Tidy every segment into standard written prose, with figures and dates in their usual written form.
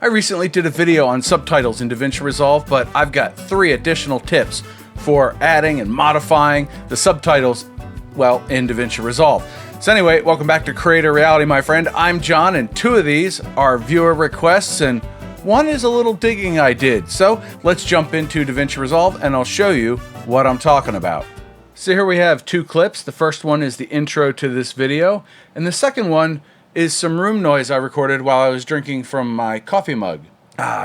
I recently did a video on subtitles in Davinci Resolve, but I've got 3 additional tips for adding and modifying the subtitles, well, in Davinci Resolve. So anyway, welcome back to Creator Reality, my friend. I'm John, and 2 of these are viewer requests, and 1 is a little digging I did. So let's jump into Davinci Resolve, and I'll show you what I'm talking about. So here we have 2 clips. The first one is the intro to this video, and the second one is some room noise I recorded while I was drinking from my coffee mug.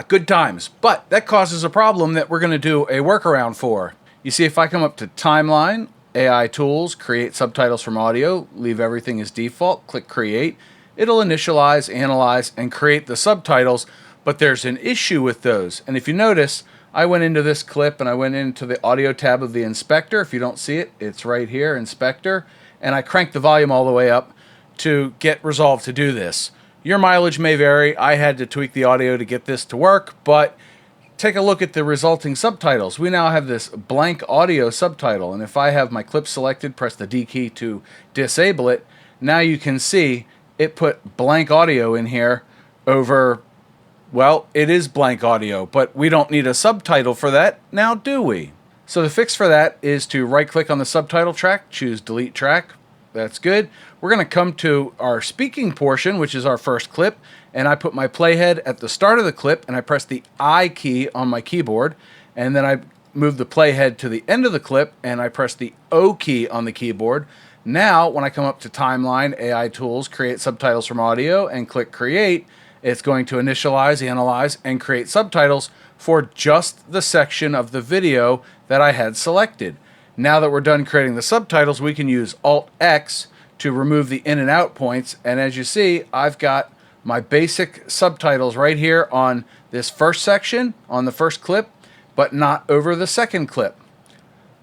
Good times. But that causes a problem that we're going to do a workaround for. You see, if I come up to Timeline, AI Tools, Create Subtitles from Audio, leave everything as default, click Create, it'll initialize, analyze, and create the subtitles, but there's an issue with those. And if you notice, I went into this clip and I went into the audio tab of the inspector. If you don't see it, it's right here, Inspector, and I cranked the volume all the way up to get Resolve to do this. Your mileage may vary. I had to tweak the audio to get this to work, but take a look at the resulting subtitles. We now have this blank audio subtitle, and if I have my clip selected, press the D key to disable it, now you can see it put blank audio in here over, well, it is blank audio, but we don't need a subtitle for that, now do we? So the fix for that is to right-click on the subtitle track, choose Delete Track. That's good. We're going to come to our speaking portion, which is our first clip, and I put my playhead at the start of the clip, and I press the I key on my keyboard, and then I move the playhead to the end of the clip, and I press the O key on the keyboard. Now, when I come up to Timeline, AI Tools, Create Subtitles from Audio, and click Create, it's going to initialize, analyze, and create subtitles for just the section of the video that I had selected. Now that we're done creating the subtitles, we can use Alt-X to remove the in and out points. And as you see, I've got my basic subtitles right here on this first section, on the first clip, but not over the second clip.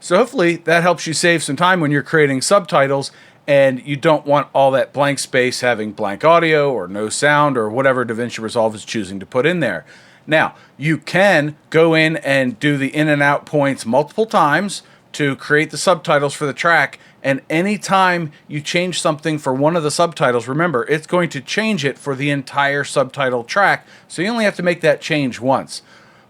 So hopefully that helps you save some time when you're creating subtitles and you don't want all that blank space having blank audio or no sound or whatever Davinci Resolve is choosing to put in there. Now, you can go in and do the in and out points multiple times to create the subtitles for the track, and anytime you change something for one of the subtitles, remember, it's going to change it for the entire subtitle track, so you only have to make that change once.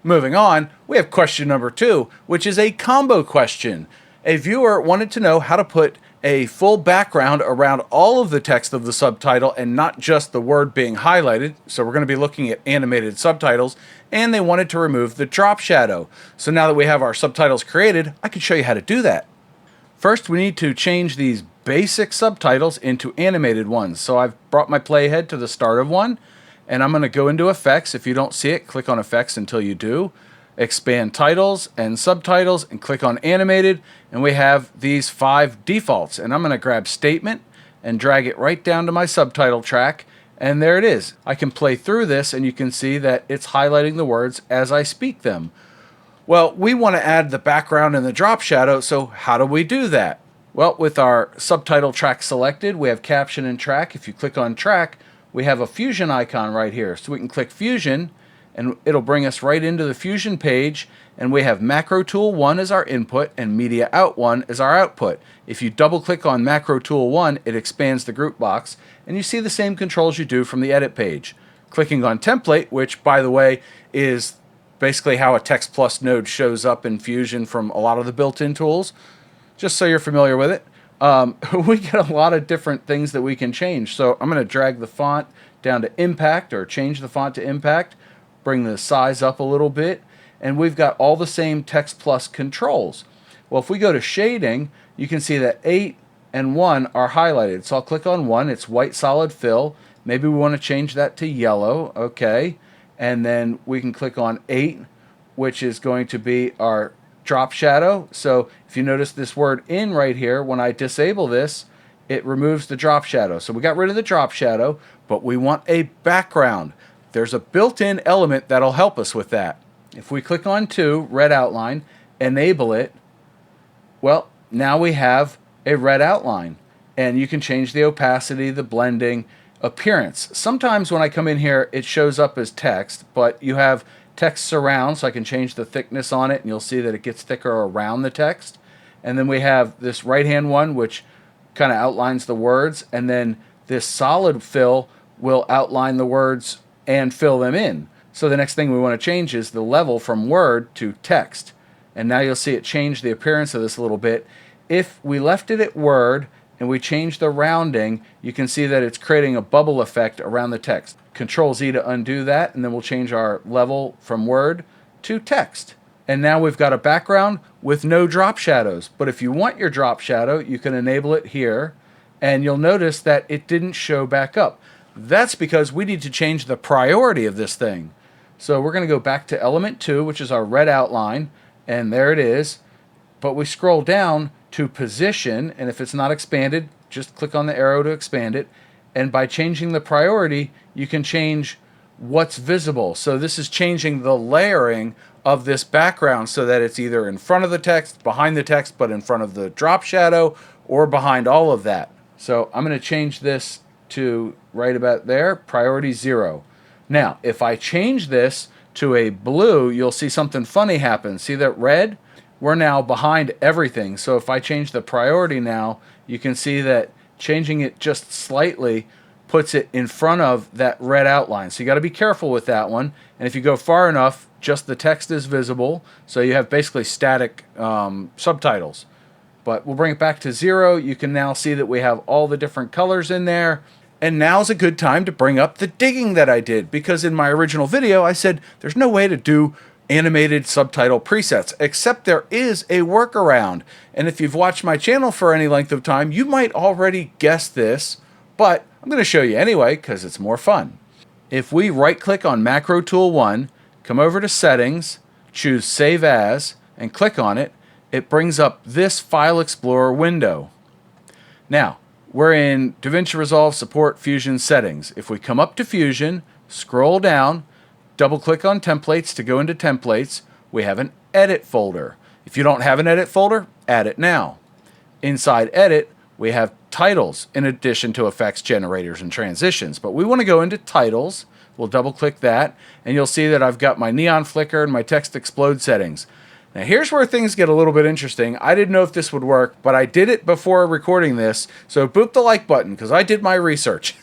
Moving on, we have question number 2, which is a combo question. A viewer wanted to know how to put a full background around all of the text of the subtitle and not just the word being highlighted. So we're going to be looking at animated subtitles, and they wanted to remove the drop shadow. So now that we have our subtitles created, I can show you how to do that. First, we need to change these basic subtitles into animated ones. So I've brought my playhead to the start of one, and I'm going to go into Effects. If you don't see it, click on Effects until you do. Expand Titles and Subtitles and click on Animated, and we have these 5 defaults, and I'm going to grab Statement and drag it right down to my subtitle track, and there it is. I can play through this and you can see that it's highlighting the words as I speak them. Well, we want to add the background and the drop shadow, so how do we do that? Well, with our subtitle track selected, we have Caption and Track. If you click on Track, we have a Fusion icon right here, so we can click Fusion and it'll bring us right into the Fusion page, and we have Macro Tool 1 as our input and Media Out 1 as our output. If you double click on Macro Tool 1, it expands the group box, and you see the same controls you do from the edit page. Clicking on Template, which by the way is basically how a Text Plus node shows up in Fusion from a lot of the built-in tools, just so you're familiar with it, we get a lot of different things that we can change. So I'm going to drag the font down to Impact, or change the font to Impact, bring the size up a little bit, and we've got all the same Text Plus controls. Well, if we go to Shading, you can see that 8 and 1 are highlighted. So I'll click on 1, it's white solid fill. Maybe we want to change that to yellow, okay. And then we can click on 8, which is going to be our drop shadow. So if you notice this word in right here, when I disable this, it removes the drop shadow. So we got rid of the drop shadow, but we want a background. There's a built-in element that'll help us with that. If we click on 2, red outline, enable it, well, now we have a red outline. And you can change the opacity, the blending, appearance. Sometimes when I come in here, it shows up as text, but you have text surround, so I can change the thickness on it, and you'll see that it gets thicker around the text. And then we have this right-hand one, which kind of outlines the words, and then this solid fill will outline the words and fill them in. So the next thing we want to change is the level from word to text. And now you'll see it change the appearance of this a little bit. If we left it at word and we change the rounding, you can see that it's creating a bubble effect around the text. Control Z to undo that, and then we'll change our level from word to text. And now we've got a background with no drop shadows. But if you want your drop shadow, you can enable it here, and you'll notice that it didn't show back up. That's because we need to change the priority of this thing. So we're going to go back to element 2, which is our red outline, and there it is. But we scroll down to position, and if it's not expanded, just click on the arrow to expand it. And by changing the priority, you can change what's visible. So this is changing the layering of this background so that it's either in front of the text, behind the text, but in front of the drop shadow, or behind all of that. So I'm going to change this to right about there, priority 0. Now, if I change this to a blue, you'll see something funny happen. See that red? We're now behind everything. So if I change the priority now, you can see that changing it just slightly puts it in front of that red outline. So you got to be careful with that one. And if you go far enough, just the text is visible. So you have basically static subtitles. But we'll bring it back to 0. You can now see that we have all the different colors in there. And now's a good time to bring up the digging that I did, because in my original video I said there's no way to do animated subtitle presets, except there is a workaround. And if you've watched my channel for any length of time, you might already guess this, but I'm going to show you anyway because it's more fun. If we right click on Macro Tool 1, come over to Settings, choose Save As, and click on it, it brings up this File Explorer window. Now, we're in Davinci Resolve Support Fusion Settings. If we come up to Fusion, scroll down, double click on Templates to go into Templates, we have an Edit folder. If you don't have an Edit folder, add it now. Inside Edit, we have titles in addition to effects, generators, and transitions. But we want to go into Titles. We'll double click that, and you'll see that I've got my neon flicker and my text explode settings. Now here's where things get a little bit interesting. I didn't know if this would work, but I did it before recording this, so boop the like button because I did my research.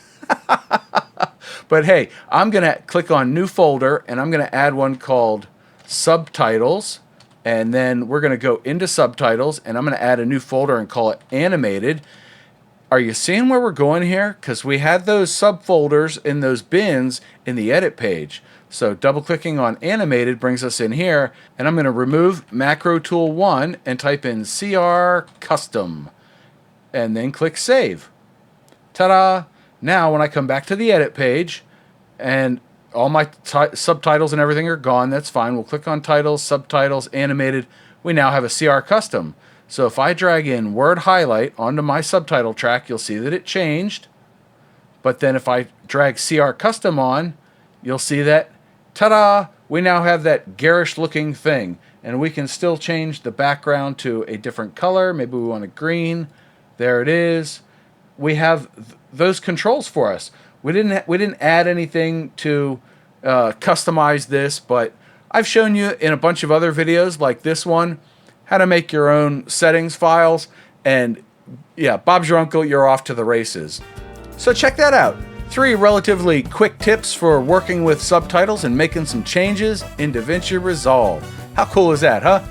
But hey, I'm going to click on New Folder, and I'm going to add one called Subtitles, and then we're going to go into Subtitles, and I'm going to add a new folder and call it Animated. Are you seeing where we're going here? Because we had those subfolders in those bins in the Edit page. So double-clicking on Animated brings us in here, and I'm going to remove Macro Tool 1 and type in CR Custom, and then click Save. Ta-da! Now when I come back to the Edit page, and all my subtitles and everything are gone, that's fine. We'll click on Titles, Subtitles, Animated. We now have a CR Custom. So if I drag in Word Highlight onto my subtitle track, you'll see that it changed. But then if I drag CR Custom on, you'll see that ta-da! We now have that garish looking thing, and we can still change the background to a different color. Maybe we want a green. There it is. We have those controls for us. We didn't add anything to customize this, but I've shown you in a bunch of other videos like this one how to make your own settings files, and yeah, Bob's your uncle, you're off to the races. So check that out. 3 relatively quick tips for working with subtitles and making some changes in Davinci Resolve. How cool is that, huh?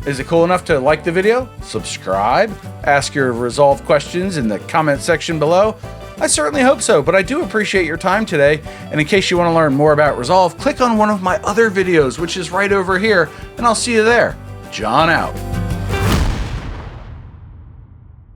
Is it cool enough to like the video, subscribe, ask your Resolve questions in the comment section below? I certainly hope so, but I do appreciate your time today. And in case you want to learn more about Resolve, click on one of my other videos, which is right over here, and I'll see you there. John out.